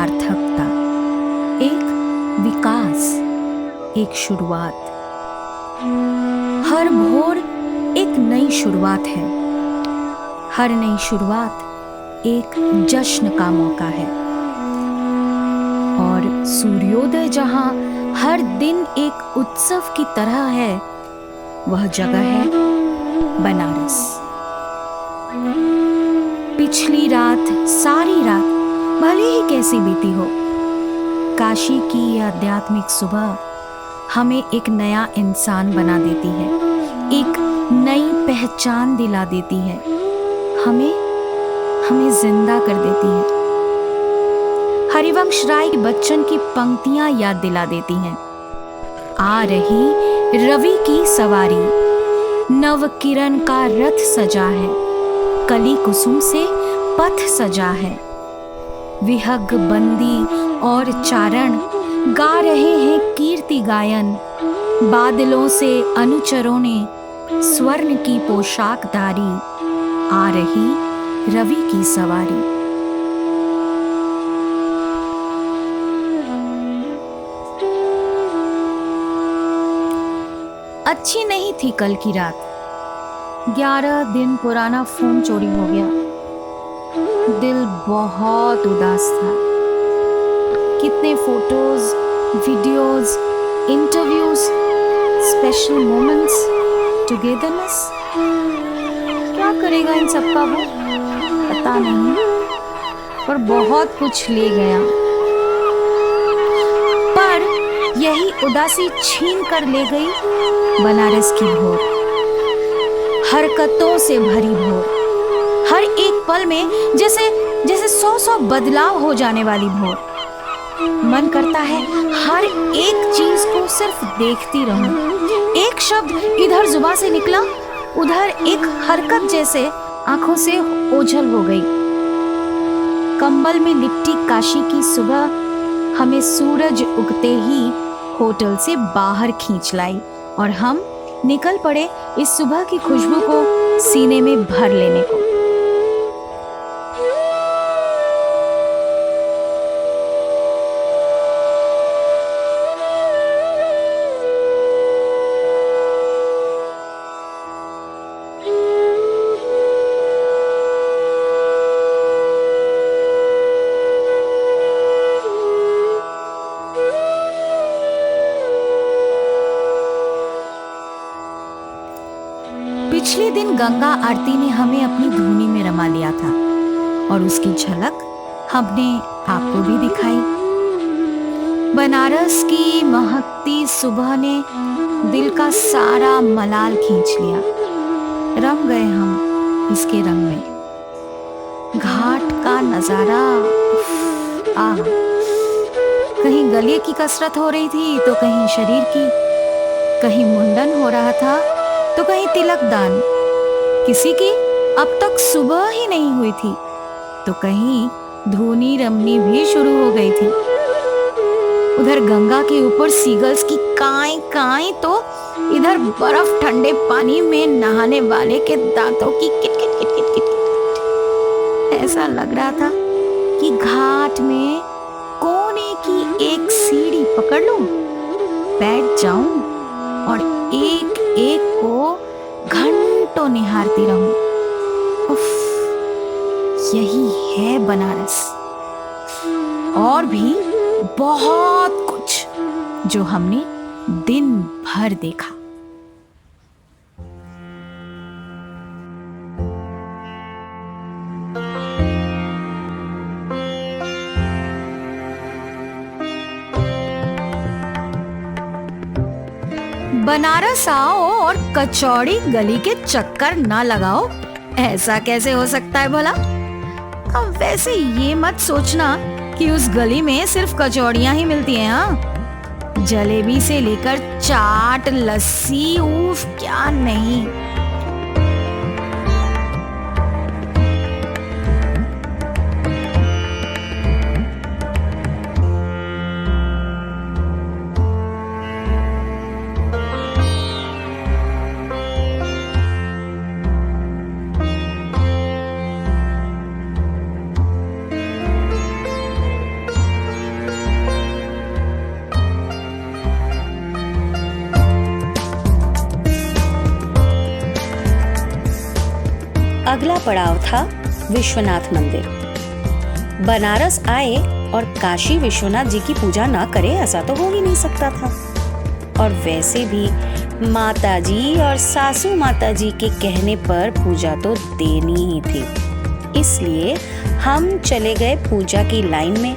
सार्थकता, एक विकास, एक शुरुआत। हर भोर एक नई शुरुआत है। हर नई शुरुआत एक जश्न का मौका है। और सूर्योदय जहां हर दिन एक उत्सव की तरह है, वह जगह है बनारस। पिछली रात, सारी रात भले ही कैसी बीती हो, काशी की यह आध्यात्मिक सुबह हमें एक नया इंसान बना देती है, एक नई पहचान दिला देती है, हमें जिंदा कर देती है। हरिवंश राय बच्चन की पंक्तियां याद दिला देती हैं। आ रही रवि की सवारी, नव किरण का रथ सजा है, कली कुसुम से पथ सजा है। विहग बंदी और चारण गा रहे हैं कीर्ति गायन। बादलों से अनुचरों ने स्वर्ण की पोशाक धारी। आ रही रवि की सवारी। अच्छी नहीं थी कल की रात। 11 दिन पुराना फोन चोरी हो गया। दिल बहुत उदास था। कितने photos, videos, interviews, special moments, togetherness. क्या करेगा इन सबका वो, पता नहीं, पर बहुत कुछ ले गया। पर यही उदासी छीन कर ले गई बनारस की भोर, हरकतों से भरी भोर। हर एक पल में जैसे 100 बदलाव हो जाने वाली भोर। मन करता है हर एक चीज को सिर्फ देखती रहूं। एक शब्द इधर जुबान से निकला, उधर एक हरकत जैसे आंखों से ओझल हो गई। कंबल में लिपटी काशी की सुबह हमें सूरज उगते ही होटल से बाहर खींच लाई और हम निकल पड़े इस सुबह की खुशबू को सीने में भर लेने को। पिछले दिन गंगा आरती ने हमें अपनी धुनी में रमा लिया था और उसकी झलक हमने आपको भी दिखाई। बनारस की महकती सुबह ने दिल का सारा मलाल खींच लिया। रम गए हम इसके रंग में। घाट का नजारा, आह, कहीं गले की कसरत हो रही थी तो कहीं शरीर की, कहीं मुंडन हो रहा था तो कहीं तिलक दान। किसी की अब तक सुबह ही नहीं हुई थी तो कहीं धूनी रमनी भी शुरू हो गई थी। उधर गंगा के ऊपर सीगल्स की काई काई तो इधर बर्फ ठंडे पानी में नहाने वाले के दांतों की kit kit kit kit kit. ऐसा लग रहा था कि घाट में कोने की एक सीढ़ी पकड़ लूं, बैठ जाऊं और एक एक को घंटों निहारती रहूं। उफ, यही है बनारस। और भी बहुत कुछ जो हमने दिन भर देखा। बनारस आओ और कचौड़ी गली के चक्कर ना लगाओ, ऐसा कैसे हो सकता है भला? अब वैसे ये मत सोचना कि उस गली में सिर्फ कचौड़ियां ही मिलती हैं। हाँ, जलेबी से लेकर चाट, लस्सी, उफ क्या नहीं। अगला पड़ाव था विश्वनाथ मंदिर। बनारस आए और काशी विश्वनाथ जी की पूजा ना करे ऐसा तो हो ही नहीं सकता था। और वैसे भी माता जी और सासू माता जी के कहने पर पूजा तो देनी ही थी, इसलिए हम चले गए पूजा की लाइन में।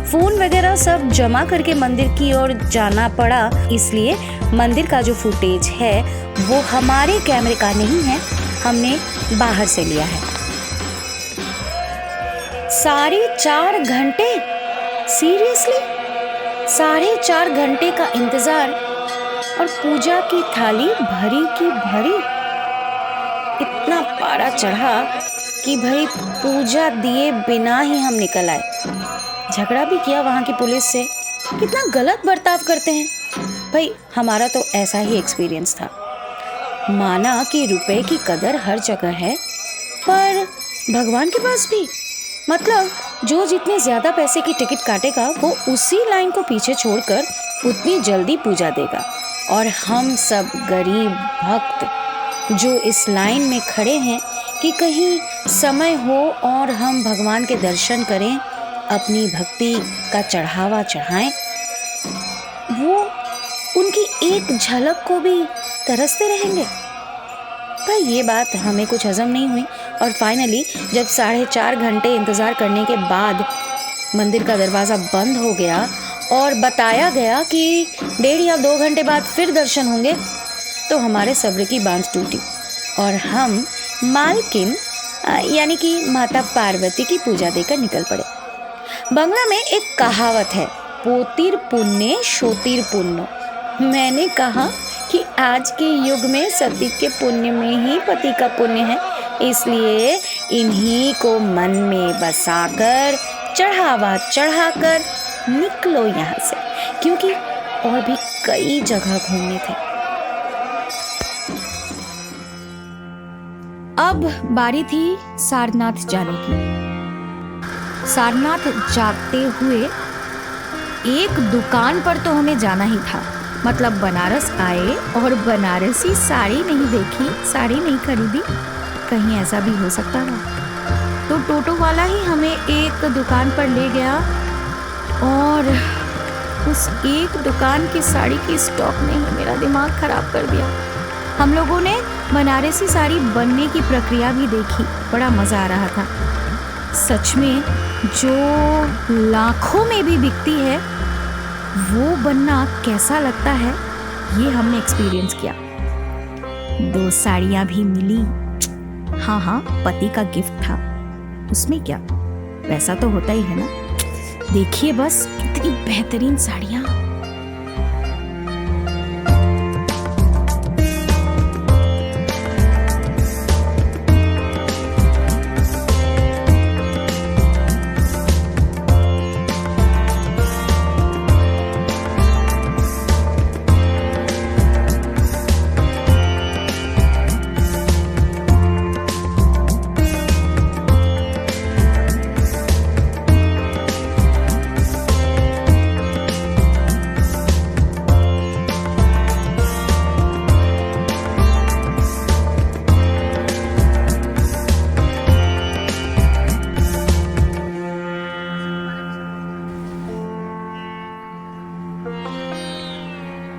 फोन वगैरह सब जमा करके मंदिर की ओर जाना पड़ा, इसलिए मंदिर का जो फुटेज है वो हमारे कैमरे का नहीं है, हमने बाहर से लिया है। 4.5 घंटे, सीरियसली 4.5 घंटे का इंतजार और पूजा की थाली भरी की भरी। इतना पारा चढ़ा कि भाई पूजा दिए बिना ही हम निकल आए। झगड़ा भी किया वहाँ की पुलिस से, कितना गलत बर्ताव करते हैं भाई। हमारा तो ऐसा ही एक्सपीरियंस था। माना कि रुपए की कदर हर जगह है, पर भगवान के पास भी, मतलब जो जितने ज्यादा पैसे की टिकट काटेगा वो उसी लाइन को पीछे छोड़कर उतनी जल्दी पूजा देगा। और हम सब गरीब भक्त जो इस लाइन में खड़े हैं कि कहीं समय हो और हम भगवान के दर्शन करें, अपनी भक्ति का चढ़ावा चढ़ाएं, वो उनकी एक झलक को भी तरसते रहेंगे। भाई ये बात हमें कुछ हजम नहीं हुई और फाइनली जब 4.5 घंटे इंतज़ार करने के बाद मंदिर का दरवाज़ा बंद हो गया और बताया गया कि 1.5 या 2 घंटे बाद फिर दर्शन होंगे, तो हमारे सब्र की बांध टूटी और हम मालकिन यानी कि माता पार्वती की पूजा देकर निकल पड़े। बंगला में एक कहावत है, पोतिर पुण्य शोतिर पुण्य। मैंने कहा कि आज के युग में सती के पुण्य में ही पति का पुण्य है, इसलिए इन्हीं को मन में बसाकर चढ़ावा चढ़ाकर निकलो यहाँ से, क्योंकि और भी कई जगह घूमने थे। अब बारी थी सारनाथ जाने की। सारनाथ जाते हुए एक दुकान पर तो हमें जाना ही था, मतलब बनारस आए और बनारसी साड़ी नहीं देखी, साड़ी नहीं खरीदी, कहीं ऐसा भी हो सकता था। तो टोटो वाला ही हमें एक दुकान पर ले गया और उस एक दुकान की साड़ी की स्टॉक ने ही मेरा दिमाग खराब कर दिया। हम लोगों ने बनारसी साड़ी बनने की प्रक्रिया भी देखी, बड़ा मज़ा आ रहा था। सच में जो लाखों में भी बिकती है वो बनना कैसा लगता है ये हमने एक्सपीरियंस किया। 2 साड़ियाँ भी मिली। हाँ, पति का गिफ्ट था, उसमें क्या, पैसा तो होता ही है ना। देखिए बस कितनी बेहतरीन साड़ियाँ।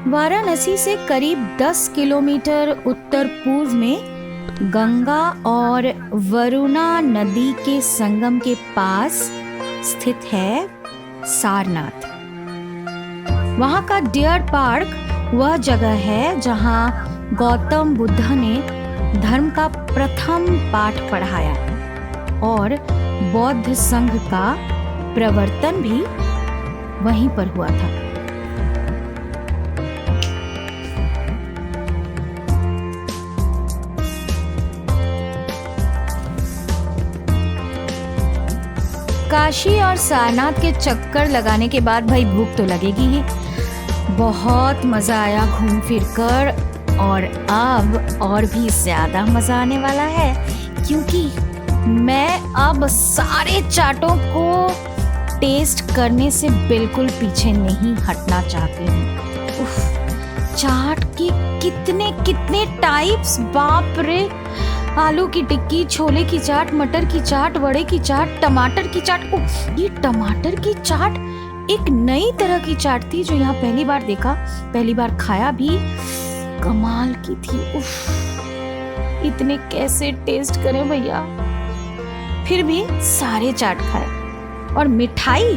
वाराणसी से करीब 10 किलोमीटर उत्तर पूर्व में गंगा और वरुणा नदी के संगम के पास स्थित है सारनाथ। वहाँ का डियर पार्क वह जगह है जहाँ गौतम बुद्ध ने धर्म का प्रथम पाठ पढ़ाया और बौद्ध संघ का प्रवर्तन भी वहीं पर हुआ था। काशी और सारनाथ के चक्कर लगाने के बाद भाई भूख तो लगेगी ही। बहुत मजा आया घूम फिर कर और अब और भी ज्यादा मजा आने वाला है, क्योंकि मैं अब सारे चाटों को टेस्ट करने से बिल्कुल पीछे नहीं हटना चाहती हूँ। चाट के कितने कितने टाइप्स, बाप रे। आलू की टिक्की, छोले की चाट, मटर की चाट, वड़े की चाट, टमाटर की चाट। उफ, ये टमाटर की चाट एक नई तरह की चाट थी जो यहाँ पहली बार देखा, पहली बार खाया भी। कमाल की थी। उफ, इतने कैसे टेस्ट करें भैया। फिर भी सारे चाट खाए। और मिठाई,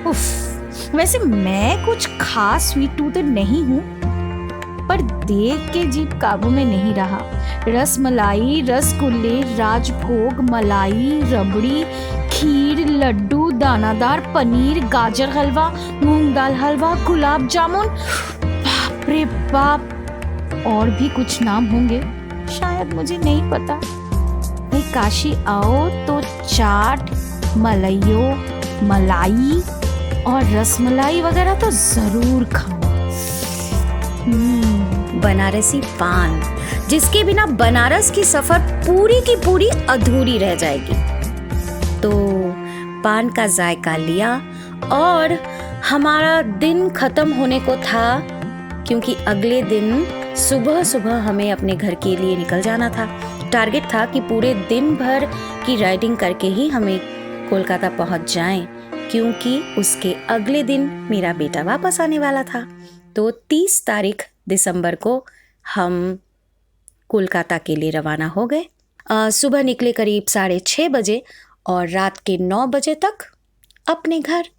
उफ, वैसे मैं कुछ खास स्वीट टूथ नहीं हूँ, पर देख के जीभ काबू में नहीं रहा। रसमलाई, रसगुल्ले, राजभोग, मलाई, रबड़ी, खीर, लड्डू, दानादार पनीर, गाजर हलवा, मूंग दाल हलवा, गुलाब जामुन, बाप रे बाप। और भी कुछ नाम होंगे, शायद मुझे नहीं पता। भाई काशी आओ तो चाट, मलइयो, मलाई और रसमलाई वगैरह तो जरूर खाओ। बनारसी पान, जिसके बिना बनारस की सफर पूरी की पूरी अधूरी रह जाएगी। तो पान का जायका लिया और हमारा दिन खत्म होने को था, क्योंकि अगले दिन सुबह सुबह हमें अपने घर के लिए निकल जाना था। टारगेट था कि पूरे दिन भर की राइडिंग करके ही हमें कोलकाता पहुंच जाएं, क्योंकि उसके अगले दिन मेरा बेटा वापस आने वाला था। तो 30 तारीख दिसंबर को हम कोलकाता के लिए रवाना हो गए। सुबह निकले करीब 6:30 बजे और रात के 9 बजे तक अपने घर।